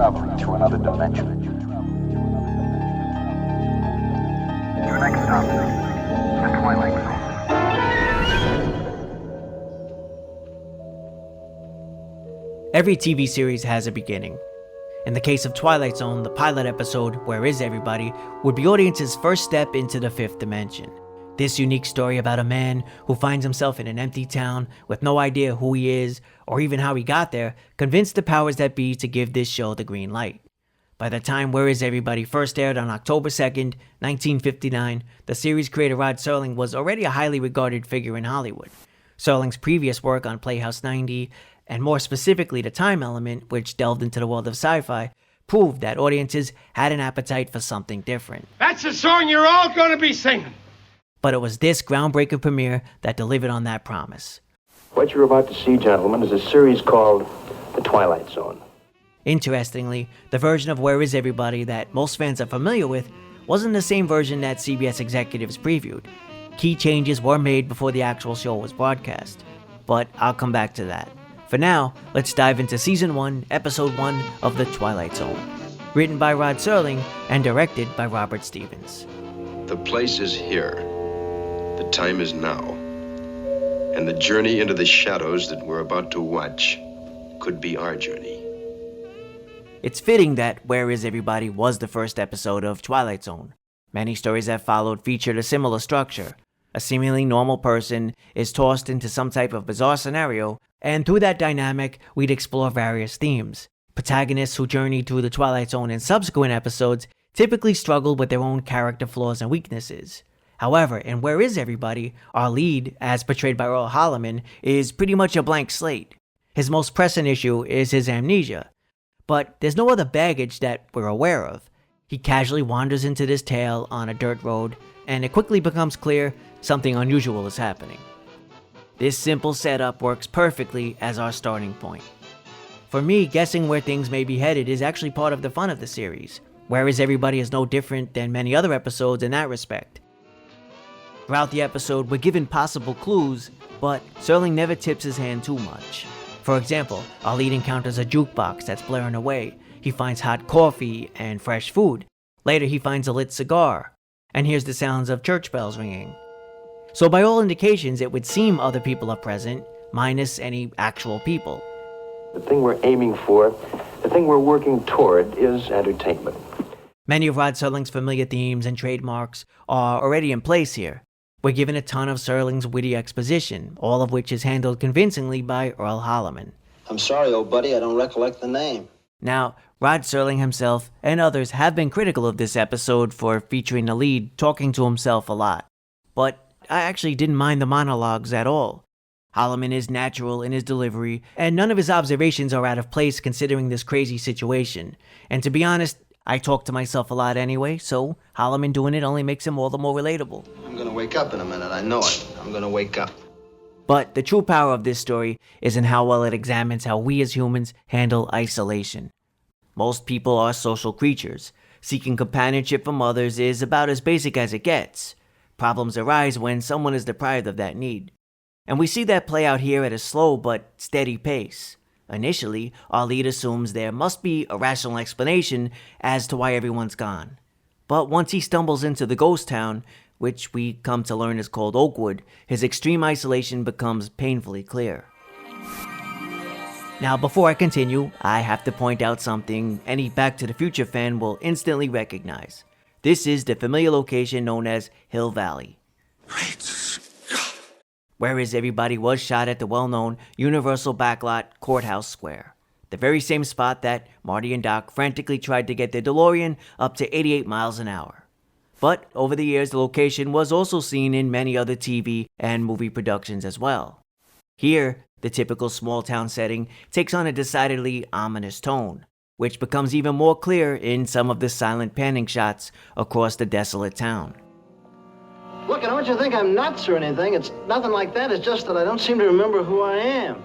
traveling to another dimension. Your next stop, the Twilight Zone. Every TV series has a beginning. In the case of Twilight Zone, the pilot episode, Where Is Everybody?, would be audience's first step into the fifth dimension. This unique story about a man who finds himself in an empty town with no idea who he is or even how he got there convinced the powers that be to give this show the green light. By the time Where Is Everybody first aired on October 2nd, 1959, the series creator Rod Serling was already a highly regarded figure in Hollywood. Serling's previous work on Playhouse 90, and more specifically The Time Element, which delved into the world of sci-fi, proved that audiences had an appetite for something different. That's the song you're all gonna be singing! But it was this groundbreaking premiere that delivered on that promise. What you're about to see, gentlemen, is a series called The Twilight Zone. Interestingly, the version of Where Is Everybody that most fans are familiar with wasn't the same version that CBS executives previewed. Key changes were made before the actual show was broadcast. But I'll come back to that. For now, let's dive into Season 1, Episode 1 of The Twilight Zone. Written by Rod Serling and directed by Robert Stevens. The place is here. The time is now. And the journey into the shadows that we're about to watch could be our journey. It's fitting that Where Is Everybody was the first episode of Twilight Zone. Many stories that followed featured a similar structure. A seemingly normal person is tossed into some type of bizarre scenario, and through that dynamic, we'd explore various themes. Protagonists who journeyed through the Twilight Zone in subsequent episodes typically struggled with their own character flaws and weaknesses. However, in Where Is Everybody, our lead, as portrayed by Earl Holliman, is pretty much a blank slate. His most pressing issue is his amnesia. But there's no other baggage that we're aware of. He casually wanders into this tale on a dirt road, and it quickly becomes clear something unusual is happening. This simple setup works perfectly as our starting point. For me, guessing where things may be headed is actually part of the fun of the series. Where Is Everybody is no different than many other episodes in that respect. Throughout the episode, we're given possible clues, but Serling never tips his hand too much. For example, our lead encounters a jukebox that's blaring away. He finds hot coffee and fresh food. Later, he finds a lit cigar, and hears the sounds of church bells ringing. So by all indications, it would seem other people are present, minus any actual people. The thing we're aiming for, the thing we're working toward, is entertainment. Many of Rod Serling's familiar themes and trademarks are already in place here. We're given a ton of Serling's witty exposition, all of which is handled convincingly by Earl Holliman. I'm sorry, old buddy, I don't recollect the name. Now, Rod Serling himself and others have been critical of this episode for featuring the lead talking to himself a lot. But I actually didn't mind the monologues at all. Holliman is natural in his delivery, and none of his observations are out of place considering this crazy situation. And to be honest, I talk to myself a lot anyway, so Holliman doing it only makes him all the more relatable. I'm gonna wake up in a minute, I know it. I'm gonna wake up. But the true power of this story is in how well it examines how we as humans handle isolation. Most people are social creatures. Seeking companionship from others is about as basic as it gets. Problems arise when someone is deprived of that need. And we see that play out here at a slow but steady pace. Initially, our lead assumes there must be a rational explanation as to why everyone's gone. But once he stumbles into the ghost town, which we come to learn is called Oakwood, his extreme isolation becomes painfully clear. Now, before I continue, I have to point out something any Back to the Future fan will instantly recognize. This is the familiar location known as Hill Valley. Where Is Everybody was shot at the well-known Universal Backlot Courthouse Square, the very same spot that Marty and Doc frantically tried to get their DeLorean up to 88 miles an hour. But over the years, the location was also seen in many other TV and movie productions as well. Here, the typical small-town setting takes on a decidedly ominous tone, which becomes even more clear in some of the silent panning shots across the desolate town. Look, I don't want you to think I'm nuts or anything. It's nothing like that. It's just that I don't seem to remember who I am.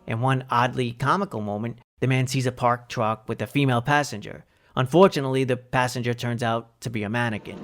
In one oddly comical moment, the man sees a parked truck with a female passenger. Unfortunately, the passenger turns out to be a mannequin.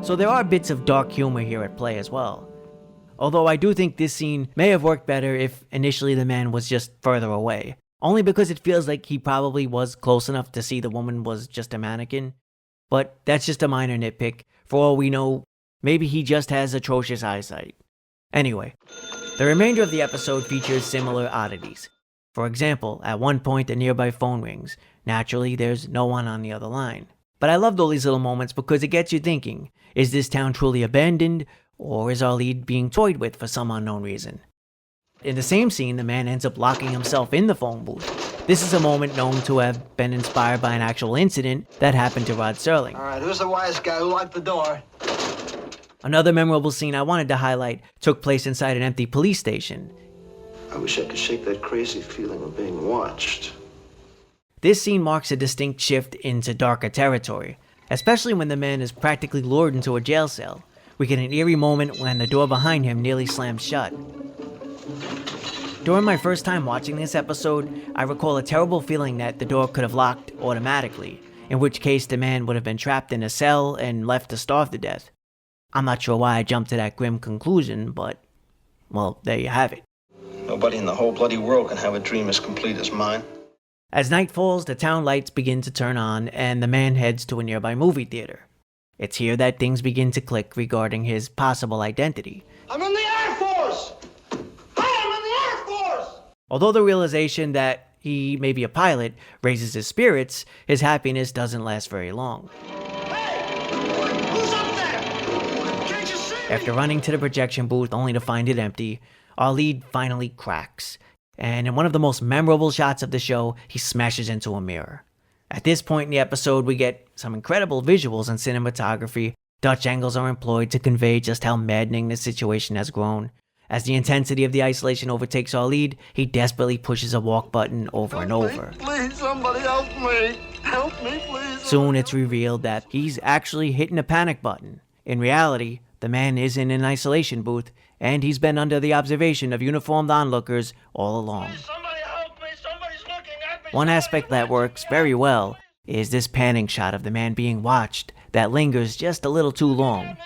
So there are bits of dark humor here at play as well. Although I do think this scene may have worked better if initially the man was just further away. only because it feels like he probably was close enough to see the woman was just a mannequin. But that's just a minor nitpick. For all we know, maybe he just has atrocious eyesight. Anyway, the remainder of the episode features similar oddities. For example, at one point a nearby phone rings. Naturally, there's no one on the other line. But I loved all these little moments because it gets you thinking, is this town truly abandoned, or is our lead being toyed with for some unknown reason? In the same scene, the man ends up locking himself in the phone booth. This is a moment known to have been inspired by an actual incident that happened to Rod Serling. All right, who's the wise guy who locked the door? Another memorable scene I wanted to highlight took place inside an empty police station. I wish I could shake that crazy feeling of being watched. This scene marks a distinct shift into darker territory, especially when the man is practically lured into a jail cell. We get an eerie moment when the door behind him nearly slams shut. During my first time watching this episode, I recall a terrible feeling that the door could have locked automatically, in which case the man would have been trapped in a cell and left to starve to death. I'm not sure why I jumped to that grim conclusion, but, well, there you have it. Nobody in the whole bloody world can have a dream as complete as mine. As night falls, the town lights begin to turn on, and the man heads to a nearby movie theater. It's here that things begin to click regarding his possible identity. I'm in the Air Force! Hi, I'm in the Air Force! Although the realization that he may be a pilot raises his spirits, his happiness doesn't last very long. Hey! Who's up there? Can't you see me? After running to the projection booth only to find it empty, our lead finally cracks. And in one of the most memorable shots of the show, he smashes into a mirror. At this point in the episode, we get some incredible visuals and cinematography. Dutch angles are employed to convey just how maddening the situation has grown. As the intensity of the isolation overtakes our lead, he desperately pushes a walk button over and over. Please, somebody help me. Help me, please. Soon it's revealed that he's actually hitting a panic button. In reality, the man is in an isolation booth, and he's been under the observation of uniformed onlookers all along. Somebody help me! Somebody's looking at me! One aspect that works very well is this panning shot of the man being watched that lingers just a little too long.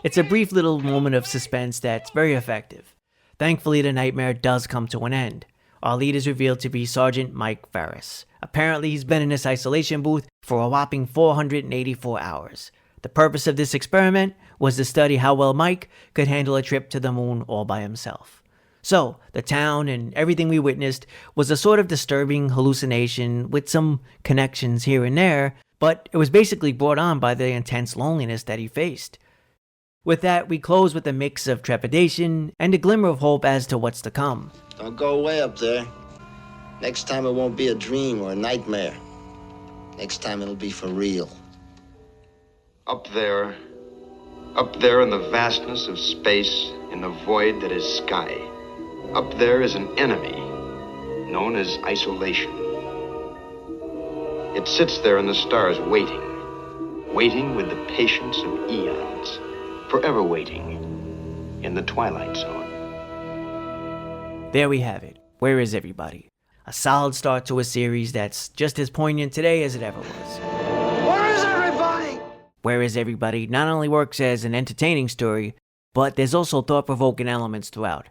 It's a brief little moment of suspense that's very effective. Thankfully, the nightmare does come to an end. Our lead is revealed to be Sergeant Mike Ferris. Apparently, he's been in this isolation booth for a whopping 484 hours. The purpose of this experiment was to study how well Mike could handle a trip to the moon all by himself. So, the town and everything we witnessed was a sort of disturbing hallucination with some connections here and there, but it was basically brought on by the intense loneliness that he faced. With that, we close with a mix of trepidation and a glimmer of hope as to what's to come. Don't go away up there. Next time it won't be a dream or a nightmare. Next time it'll be for real. Up there in the vastness of space, in the void that is sky, up there is an enemy known as isolation. It sits there in the stars waiting with the patience of eons, forever waiting in the Twilight Zone. There we have it. Where is everybody? A solid start to a series that's just as poignant today as it ever was. Where is everybody? Where is Everybody not only works as an entertaining story, but there's also thought-provoking elements throughout.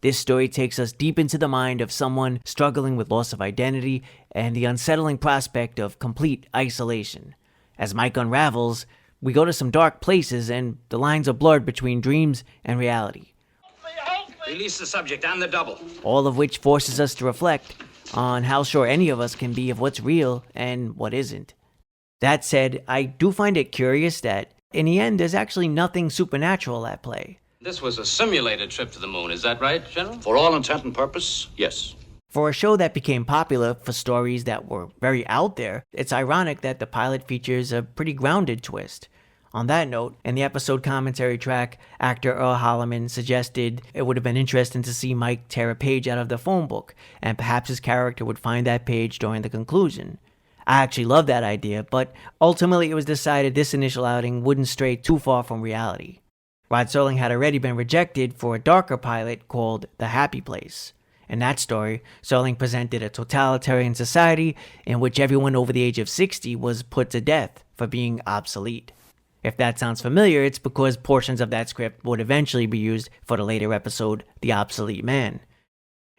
This story takes us deep into the mind of someone struggling with loss of identity and the unsettling prospect of complete isolation. As Mike unravels, we go to some dark places and the lines are blurred between dreams and reality. Release the subject and the double. All of which forces us to reflect on how sure any of us can be of what's real and what isn't. That said, I do find it curious that, in the end, there's actually nothing supernatural at play. This was a simulated trip to the moon, is that right, General? For all intent and purpose, yes. For a show that became popular for stories that were very out there, it's ironic that the pilot features a pretty grounded twist. On that note, in the episode commentary track, actor Earl Holliman suggested it would have been interesting to see Mike tear a page out of the phone book, and perhaps his character would find that page during the conclusion. I actually love that idea, but ultimately it was decided this initial outing wouldn't stray too far from reality. Rod Serling had already been rejected for a darker pilot called The Happy Place. In that story, Serling presented a totalitarian society in which everyone over the age of 60 was put to death for being obsolete. If that sounds familiar, it's because portions of that script would eventually be used for the later episode, The Obsolete Man.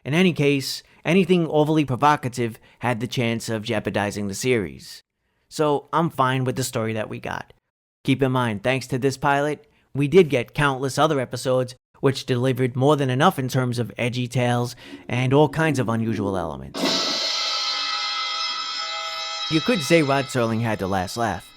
In any case, anything overly provocative had the chance of jeopardizing the series. So I'm fine with the story that we got. Keep in mind, thanks to this pilot, we did get countless other episodes which delivered more than enough in terms of edgy tales and all kinds of unusual elements. You could say Rod Serling had the last laugh.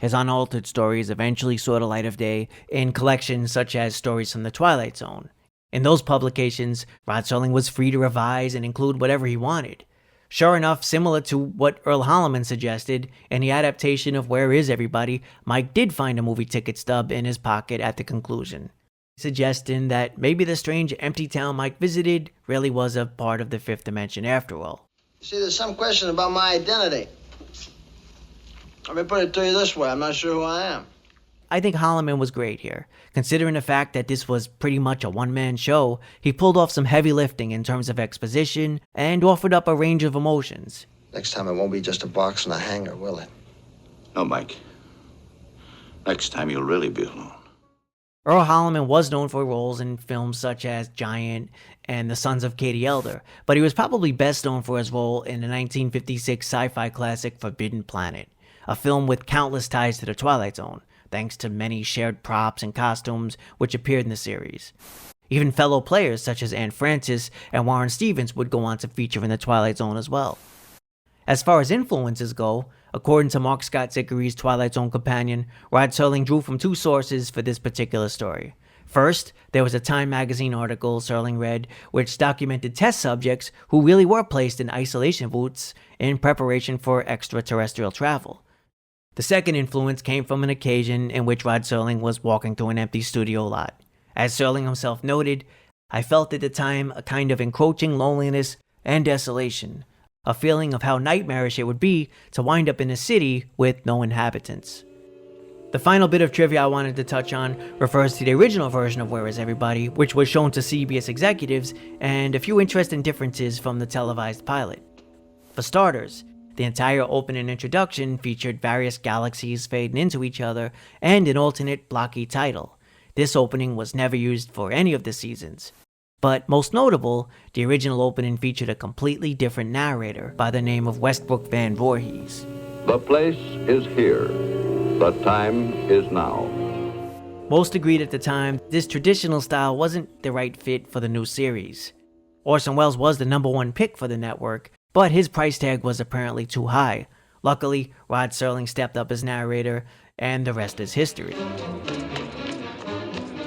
His unaltered stories eventually saw the light of day in collections such as Stories from the Twilight Zone. In those publications, Rod Serling was free to revise and include whatever he wanted. Sure enough, similar to what Earl Holliman suggested, in the adaptation of Where Is Everybody, Mike did find a movie ticket stub in his pocket at the conclusion, suggesting that maybe the strange empty town Mike visited really was a part of the fifth dimension after all. See, there's some question about my identity. Let me put it to you this way, I'm not sure who I am. I think Holliman was great here. Considering the fact that this was pretty much a one-man show, he pulled off some heavy lifting in terms of exposition and offered up a range of emotions. Next time it won't be just a box and a hanger, will it? No, Mike. Next time you'll really be alone. Earl Holliman was known for roles in films such as Giant and The Sons of Katie Elder, but he was probably best known for his role in the 1956 sci-fi classic Forbidden Planet, a film with countless ties to the Twilight Zone, thanks to many shared props and costumes which appeared in the series. Even fellow players such as Anne Francis and Warren Stevens would go on to feature in the Twilight Zone as well. As far as influences go, according to Mark Scott Zickery's Twilight Zone companion, Rod Serling drew from two sources for this particular story. First, there was a Time magazine article Serling read which documented test subjects who really were placed in isolation booths in preparation for extraterrestrial travel. The second influence came from an occasion in which Rod Serling was walking through an empty studio lot. As Serling himself noted, "I felt at the time a kind of encroaching loneliness and desolation, a feeling of how nightmarish it would be to wind up in a city with no inhabitants." The final bit of trivia I wanted to touch on refers to the original version of Where Is Everybody, which was shown to CBS executives, and a few interesting differences from the televised pilot. For starters, the entire opening introduction featured various galaxies fading into each other and an alternate blocky title. This opening was never used for any of the seasons. But most notable, the original opening featured a completely different narrator by the name of Westbrook Van Voorhees. The place is here. The time is now. Most agreed at the time this traditional style wasn't the right fit for the new series. Orson Welles was the #1 pick for the network, but his price tag was apparently too high. Luckily, Rod Serling stepped up as narrator, and the rest is history.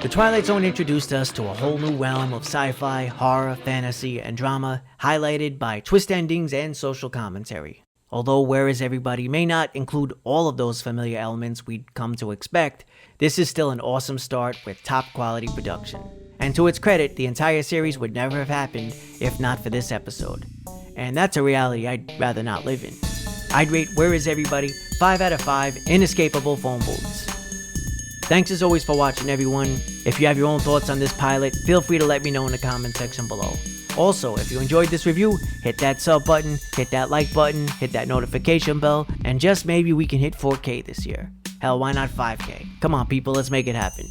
The Twilight Zone introduced us to a whole new realm of sci-fi, horror, fantasy, and drama, highlighted by twist endings and social commentary. Although Where Is Everybody may not include all of those familiar elements we'd come to expect, this is still an awesome start with top quality production. And to its credit, the entire series would never have happened if not for this episode. And that's a reality I'd rather not live in. I'd rate Where Is Everybody 5 out of 5 inescapable phone booths. Thanks as always for watching, everyone. If you have your own thoughts on this pilot, feel free to let me know in the comment section below. Also, if you enjoyed this review, hit that sub button, hit that like button, hit that notification bell, and just maybe we can hit 4K this year. Hell, why not 5K? Come on, people, let's make it happen.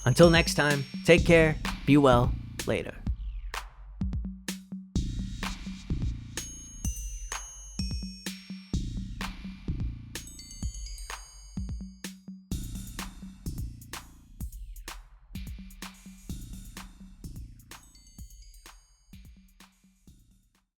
Until next time, take care, be well, later.